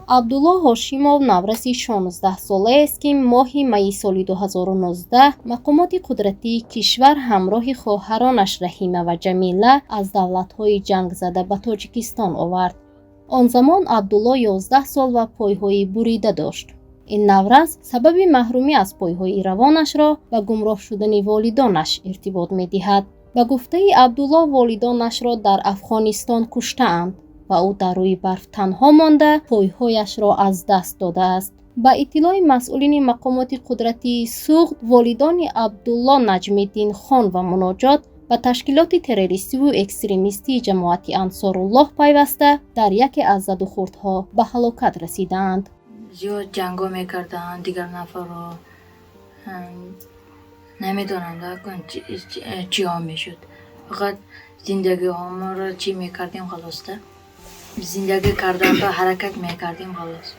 عبدالله هاشیمov نوریسی 16 ساله است که ماه می سال 2019 مقامات قدرتی کشور همراه خواهرانش رحیمه و جمیله از دولت‌های جنگ زده به تاجیکستان آورد. آن زمان عبدالله 11 سال و پایهای بریده داشت. این نورز سبب محرومی از پایهای روانش را و گمراه شدن والدانش ارتباط می‌دهد. به گفته عبدالله والدانش را در افغانستان کشته‌اند و او در روی برف تنها مانده پایهایش را از دست داده است. با اطلاع مسئولین مقامات قدرتی سوخت، والدان عبدالله نجم‌الدین خان و مناجات به تشکیلات تروریستی و اکستریمیستی جماعت انصارالله پیوسته در یکی از زدوخوردها به هلاکت رسیدند. زیاد جنگا میکردن دیگر نفر را نمیدونم چی ها میشد. فقط زندگی ها ما را چی میکردیم خلاصه. زندگی کردن و حرکت میکردیم خلاص.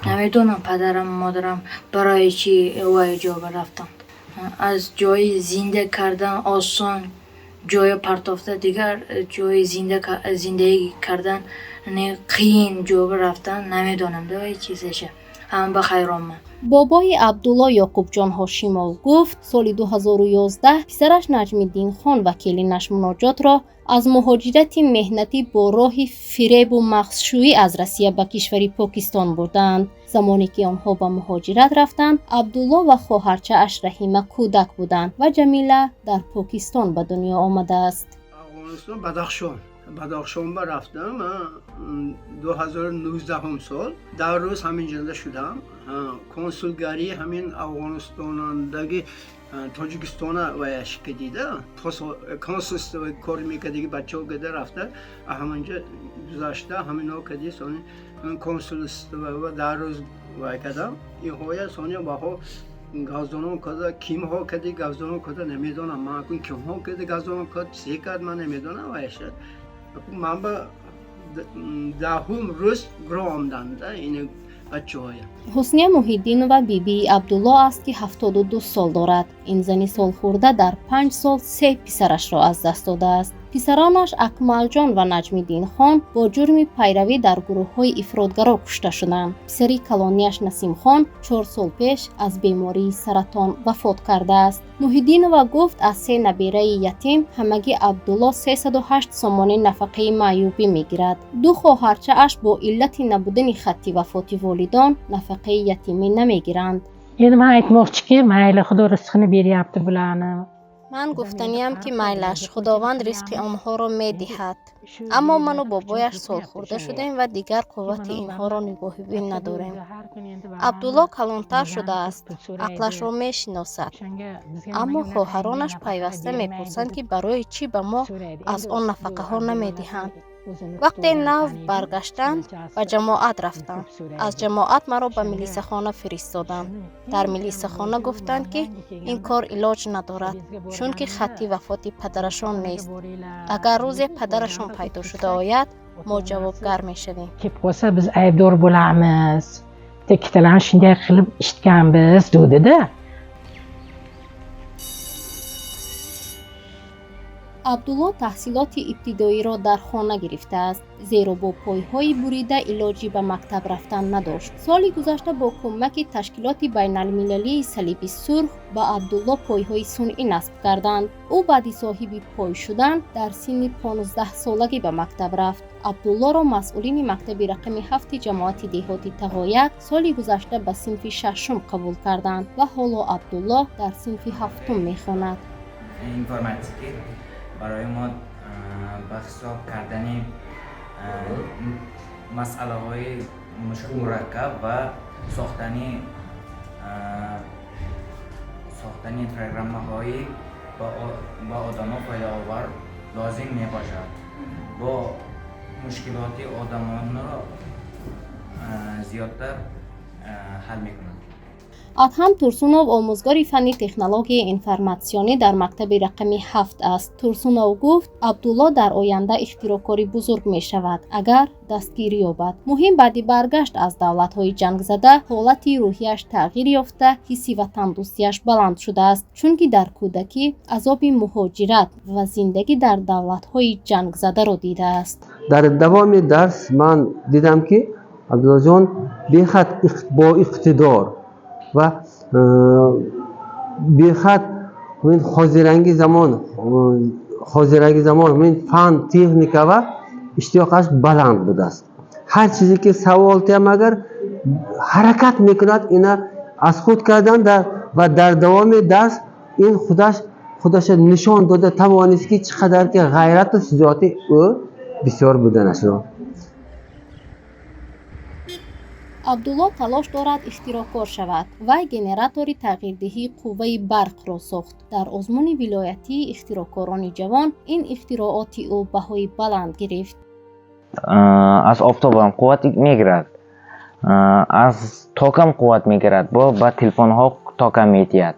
نمیدونم پدرم مادرم برای چی وای جا رفتند. از جای زنده کردن آسان جای پرتافته دیگر جای زندگی کردن قین جا رفتن نمیدونم دوای چیزشه. هم بخیرام. بابای عبدالله یعقوب جان هاشیمov گفت سال 2011 پسرش نجم‌الدین خان و کلینش مناجات را از مهاجرت مهنتی با راه فریب و مغزشویی از روسیه به کشور پاکستان بردند. زمانی که آنها به مهاجرت رفتند، عبدالله و خواهرچه اش رحیمه کودک بودند و جمیله در پاکستان به دنیا آمده است. افغانستان بدخشان با رفتم 2019 سال در روز همین جنده شدم. کنسولگری همین افغانستان داگی تاجیکستان وایش که دیده کنسول کار میکردی بچه ها گده رفته همینجا گذاشته همین ها کدی سانی کنسول و در روز وای کردم این های سانی با ها گازدانم کده کیم ها کدی گازدانم کده نمیدونم من کن کیم ها کدی گازدانم کد سی کد من نمیدونم وایشد من با دهم روز گرو آمدند این بچه های حسنیه محیدین و بیبی عبدالله است که 72 سال دارد. این زنی سال خورده در 5 سال 3 پسرش را از دست داده است. پسرانش اکمل جان و نجم‌الدین خان با جرم پیروی در گروه‌های افراطگرا کشته شدند. پسری کلانیش نسیم خان 4 سال پیش از بیماری سرطان وفات کرده است. محیدینова گفت از 3 نبیره یتیم همگی عبدالله 308 سومانی نفقه معیوبی میگیرد. 2 خواهرچه اش با علت نبودن خطی وفات والدان نفقه یتیمی نمیگیرند. یعنی من ایتماقچی که مایل خدا رزقنی بیریابده بولانه. من گفتنیم که میلش خداوند رزق آنها را میدهد، اما من و بابایش سال خورده شدیم و دیگر قوت اینها را نگاه بین نداریم. عبدالله کلانتر شده است، عقلش را میشناسد، اما خواهرانش پیوسته میپرسند که برای چی به ما از آن نفقه ها نمیدهند. وقتی نو برگشتند و جماعت رفتند، از جماعت مرا به ملیسه خانه فرستادند. در ملیسه خانه گفتند که این کار علاج ندارد چون که خطی وفات پدرشان نیست. اگر روز پدرشان پیدا شده آید ما جوابگر می شویم. که پوسه biz aybdor bo'lamiz. Tekitalarni shunday qilib eshitganmiz dedi-da. عبدالله تحصیلات ابتدایی را در خانه گرفته است، زیرا با پایهای بریده علاجی به مکتب رفتن نداشت. سالی گذشته با کمک تشکیلات بین المللی صلیب سرخ به عبدالله پایهای صنعی نصب کردند. او بعد صاحب پای شدن در سن 15 سالگی به مکتب رفت. عبدالله را مسئولین مکتب رقم 7 جماعت دهاتی تقاید سالی گذشته به صنف 6 قبول کردند و حالا عبدالله در صنف 7 میخواند. اینفورماتیکی برای ما به حساب کردن مسئله های مرکب و ساختن پروگرام های با آدم فایده آور لازم می باشد. با مشکلات آدمان را زیادتر حل می کنند. ادهم تورسونوو آموزگار فنی تکنولوژی اینفورماسیونی در مکتب رقم 7 است. تورسونوو گفت عبدالله در آینده اختراعکاری بزرگ می شود اگر دستگیری یابد. مهم بعد برگشت از دولت‌های جنگ زده حالت روحیش تغییر یافته، حسی وطن دوستیش بلند شده است چون که در کودکی عذاب مهاجرت و زندگی در دولت‌های جنگ زده را دیده است. در دوام درس من دیدم که Абдуллоҷон бехат бо иқтидор ва бехат ҳозиранги замон фан техника ва иштиёқаш баланд будааст. ҳар чизе ки савол тиям агар ҳаракат мекунад, ина аз худ кардан ва дар давоми дарс ин худаша нишон дода тавонист ки чӣ қадар ки ғайрату шиҷоати ӯ бисёр буданашро. абдулло талош дорад ихтироъкор шавад. Вай генератори тағйирдиҳии қувваи барқро сохт. Дар озмуни вилоятии ихтироъкорони ҷавон ин ихтироъоти ӯ баҳои баланд гирифт. аз офтобам қувват мегирад, аз токам қувват мегирад, ба телефонҳо токам метиҳад.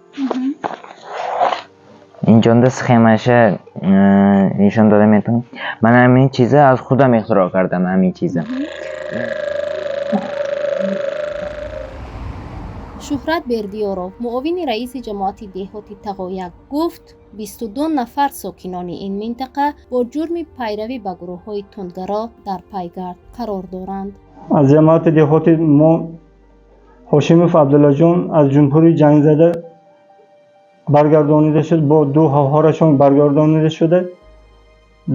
инҷонда схемаша нишон дода метавонам. ман ҳамин чиза аз худам ихтироъ кардам. ҳамин чиза шӯҳрат бердиёров, муовини раиси ҷамоати деҳоти тағояк гуфт 22 нафар сокинони ин минтақа бо ҷурми пайравӣ ба гурӯҳҳои тундгаро дар пайгард қарор доранд. аз ҷамоати деҳоти мо ҳошимов Абдуллоҷон аз ҷумҳури ҷангзада баргардонида шуд, бо ду ҳавҳорашон баргардонида шуда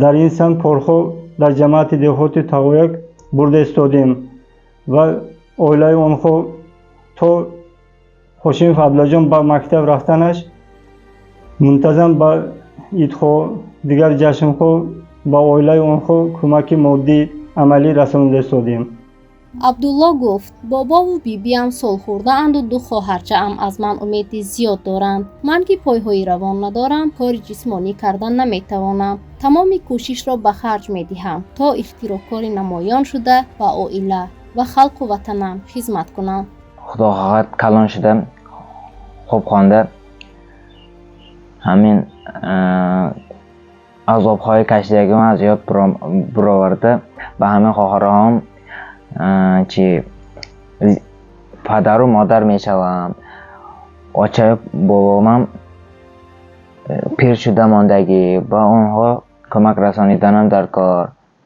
дар ин самт корхо дар ҷамоати деҳоти тағояк бурда истодем ва оилаи онҳо то ҳошимов Абдуллоҷон ба мактаб рафтанаш мунтазам ба идхо дигар ҷашнҳо ба оилаи онҳо кӯмаки моддӣ амалӣ расонида истодем. абдулло гуфт бобову бибиам солхӯрдаанду ду хоҳарчаам аз ман умеди зиёд доранд. Ман ки пойҳои равон надорам, кори ҷисмонӣ кардан наметавонам. тамоми кӯшишро ба харҷ медиҳам то ихтироъкори намоён шуда ба оила ва халқу ватанам хизмат кунам. худо хоҳад калон шуда хуб хонда ҳамин азобҳои кашидагиам аз ёд бироварда ба ҳамин хоҳараҳом чи падару модар мешавам, очаи бобомам пир шуда мондагӣ, ба онҳо кӯмак расониданам дар кор.